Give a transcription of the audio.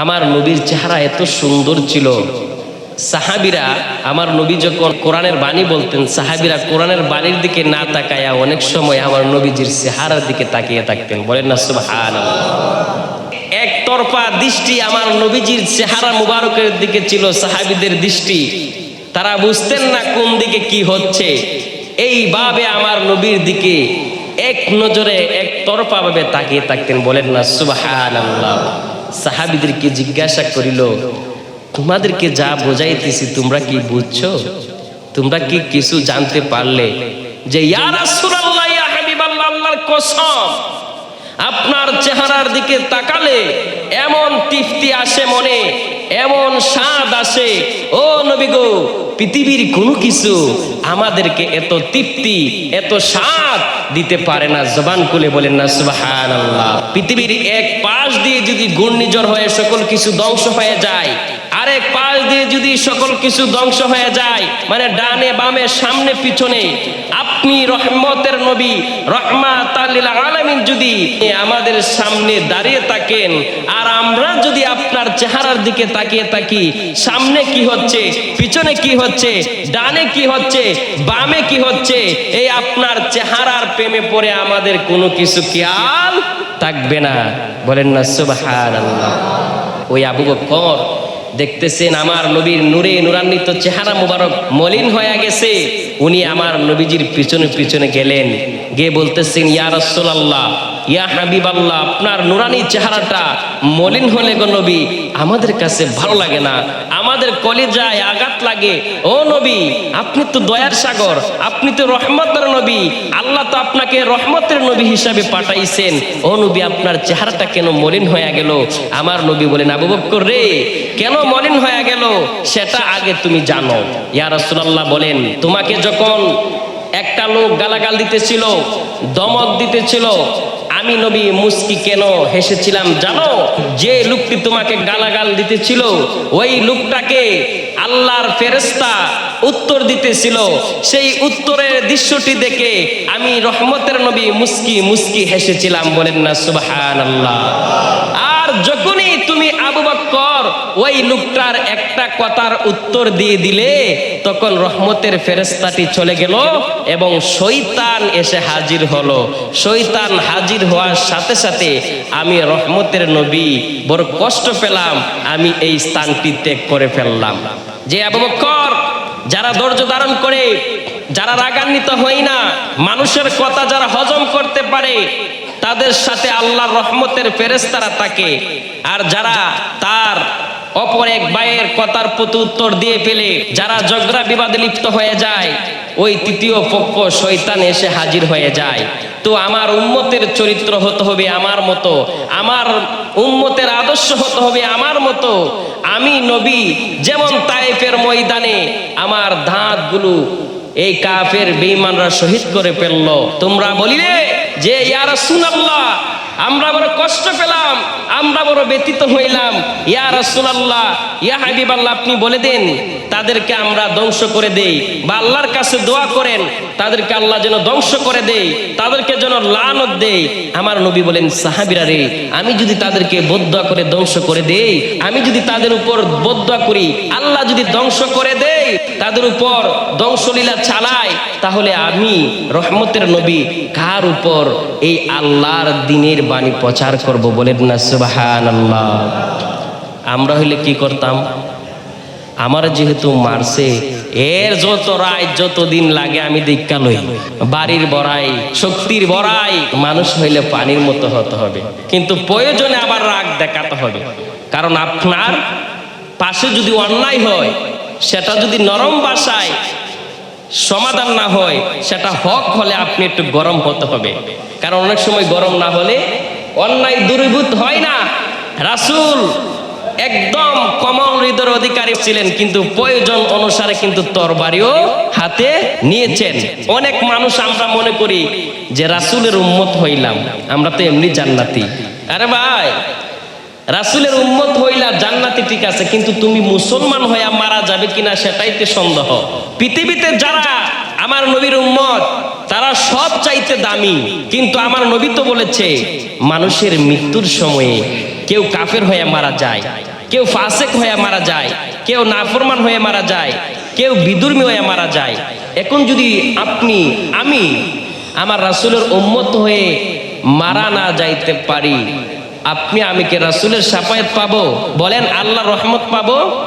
আমার নবীর চেহারা এত সুন্দর ছিল, সাহাবীরা আমার নবী যখন কোরআনের বাণী বলতেন, সাহাবীরা কোরআনের বাণীর দিকে না তাকায়া অনেক সময় আমার নবীজির চেহারার দিকে তাকিয়ে থাকতেন। বলেন না সুবহানাল্লাহ। একতরফা দৃষ্টি আমার নবীজির চেহারা মুবারকের দিকে ছিল সাহাবীদের দৃষ্টি। তারা বুঝতেন না কোন দিকে কি হচ্ছে, এইভাবে আমার নবীর দিকে এক নজরে একতরফা ভাবে তাকিয়ে থাকতেন। বলেন না সুবহানাল্লাহ। সাহাবীদেরকে জিজ্ঞাসা করিল, তোমাদেরকে যা বোঝাইতেছি তোমরা কি বুঝছো? তোমরা কি কিছু জানতে পারলে? যে ইয়া রাসূলুল্লাহ, ইয়া হাবিবাল্লাহ, আল্লাহর কসম, আপনার চেহারার দিকে তাকালে এমন তৃপ্তি আসে মনে, এমন স্বাদ আসে, ও নবী গো, পৃথিবীর কোনো কিছু আমাদেরকে এত তৃপ্তি এত স্বাদ দিতে পারে না। জবান খুলে বলেন না সুবহানাল্লাহ। পৃথিবীর এক পাশ দিয়ে যদি ঘূর্ণিঝড় হয়ে সকল কিছু ধ্বংস হয়ে যায়, আরেক পাশ দিয়ে যদি সকল কিছু ধ্বংস হয়ে যায়, মানে ডানে বামে সামনে পিছনে, আপনি রহমতের নবী রাহমাতাল লিল আলামিন যদি আমাদের সামনে দাঁড়িয়ে থাকেন, আর আমরা যদি আপনার চেহারার দিকে তাকিয়ে থাকি, সামনে কি হচ্ছে, পিছনে কি হচ্ছে, ডানে কি হচ্ছে, বামে কি হচ্ছে, এই আপনার চেহারার প্রেমে পড়ে আমাদের কোনো কিছু খেয়াল থাকবে না। বলেন না সুবহানাল্লাহ। ওই আবু বকর দেখতেছেন আমার নবীর নূরে নূরান্বিত চেহারা মুবারক মলিন হয়ে গেছে, উনি আমার নবীজির পিছনে পিছনে গেলেন, গিয়ে বলতেছেন, ইয়া রাসূলুল্লাহ, ইয়া হাবিবাল্লাহ, আপনার নূরানি চেহারাটা মলিন হলে গো নবী আমাদের কাছে ভালো লাগে না, আমাদের কলিজায় আঘাত লাগে। ও নবী, আপনি তো দয়ার সাগর, আপনি তো রহমতের নবী, আল্লাহ তো আপনাকে রহমতের নবী হিসাবে পাঠাইছেন, ও নবী আপনার চেহারাটা কেন মলিন হয়ে গেল? আমার নবী বলেন, আবু বকর রে, কেন মলিন হয়ে গেল সেটা আগে তুমি জানো। ইয়া রাসূলুল্লাহ বলেন, তোমাকে যখন একটা লোক গালাগাল দিতেছিল, দমক দিতেছিল, আমি নবী মুস্কি কেন হেসেছিলাম জানো? যে লোকটি তোমাকে গালাগাল দিতেছিল ওই লোকটাকে আল্লাহর ফেরেশতা উত্তর দিতেছিল, সেই উত্তরের দৃশ্যটি দেখে আমি রহমতের নবী মুস্কি মুস্কি হেসেছিলাম। বলেন না সুবহানাল্লাহ। আর যখনই তুমি আবু বকর ওই লোকটার একটা কথার উত্তর দিয়ে দিলে, তখন রহমতের ফেরেশতাটি চলে গেল এবং শয়তান এসে হাজির হলো। শয়তান হাজির হওয়ার সাথে সাথে আমি রহমতের নবী বড় কষ্ট পেলাম, আমি এই স্থানটি ত্যাগ করে ফেললাম। যে আবু বকর, যারা ধৈর্য ধারণ করে, যারা রাগান্বিত হয় না, মানুষের কথা যারা হজম করতে পারে, তাদের সাথে আল্লাহর রহমতের ফেরেশতারা থাকে। আর যারা তার অপর এক ভাইয়ের কথার প্রতি উত্তর দিয়ে ফেলে, যারা ঝগড়া বিবাদে লিপ্ত হয়ে যায়, ওই তৃতীয় পক্ষ শয়তান এসে হাজির হয়ে যায়। তো আমার উম্মতের চরিত্র হতে হবে আমার মতো, আমার উম্মতের আদর্শ হতে হবে আমার মতো। আমি নবী যেমন তায়েফের ময়দানে আমার দাঁতগুলো এই কাফের বেঈমানরা শহীদ করে ফেললো, তোমরা বলিলে যে ইয়া রাসূলুল্লাহ, আমরা বড় কষ্ট পেলাম, আমরা বড় ব্যথিত হইলাম, ইয়া রাসূলুল্লাহ, ইয়া হাবিবাল্লাহ, আপনি বলে দেন তাদেরকে আমরা ধ্বংস করে দেই, বা আল্লাহর কাছে দোয়া করেন তাদেরকে আল্লাহ যেন ধ্বংস করে দেয়, তাদেরকে যেন লানত দেয়। আমার নবী বলেন, সাহাবীরা রে, আমি যদি তাদেরকে বদদুয়া করে ধ্বংস করে দেই, আমি যদি তাদের উপর বদদুয়া করি, আল্লাহ যদি ধ্বংস করে দেয়, তাদের উপর ধ্বংসলীলা চালায়, তাহলে আমি রহমতের নবী কার উপর এই আল্লাহর দ্বীনের বাণী প্রচার করব? বলেন না সুবহানাল্লাহ। আমরা হইলে কি করতাম? আমার যেহেতু মারছে, এর যত রায় যত দিন লাগে আমি দীক্ষা লই, বাড়ির বড়াই, শক্তির বড়াই, মানুষ হইলে পানির মতো হতে হবে, কিন্তু প্রয়োজনে আবার রাগ দেখাতে হবে। কারণ আপনার পাশে যদি অন্যায় হয়, সেটা যদি নরম ভাষায় সমাধান না হয়, সেটা হক হলে আপনি একটু গরম হতে হবে। কারণ অনেক সময় গরম না হলে অন্যায় দূরীভূত হয় না। রাসূল একদম কমল হৃদয়ের অধিকারী ছিলেন, কিন্তু প্রয়োজন অনুসারে কিন্তু তরবারিও হাতে নিয়েছেন। অনেক মানুষ আমরা মনে করি যে রাসূলের উম্মত হইলাম, আমরা তো এমনি জান্নাতি। আরে ভাই, রাসূলের উম্মত হইলা জান্নাতি ঠিক আছে, কিন্তু তুমি মুসলমান হইয়া মারা যাবে কিনা সেটাই তো সন্দেহ। পৃথিবীতে যারা আমার নবীর উম্মত তারা সব চাইতে দামি, কিন্তু আমার নবী তো বলেছে মানুষের মৃত্যুর সময়ে কেউ কাফের হয়ে মারা যায়, কেউ ফাসেক হয়ে মারা যায়, কেউ নাফরমান হয়ে মারা যায়, কেউ বিধর্মী হয়ে মারা যায়। এখন যদি আমি আমার রাসূলের উম্মত হয়ে মারা না যাইতে পারি, আমি কি রাসূলের শাফায়াত পাবো? বলেন, আল্লাহর রহমত পাবো?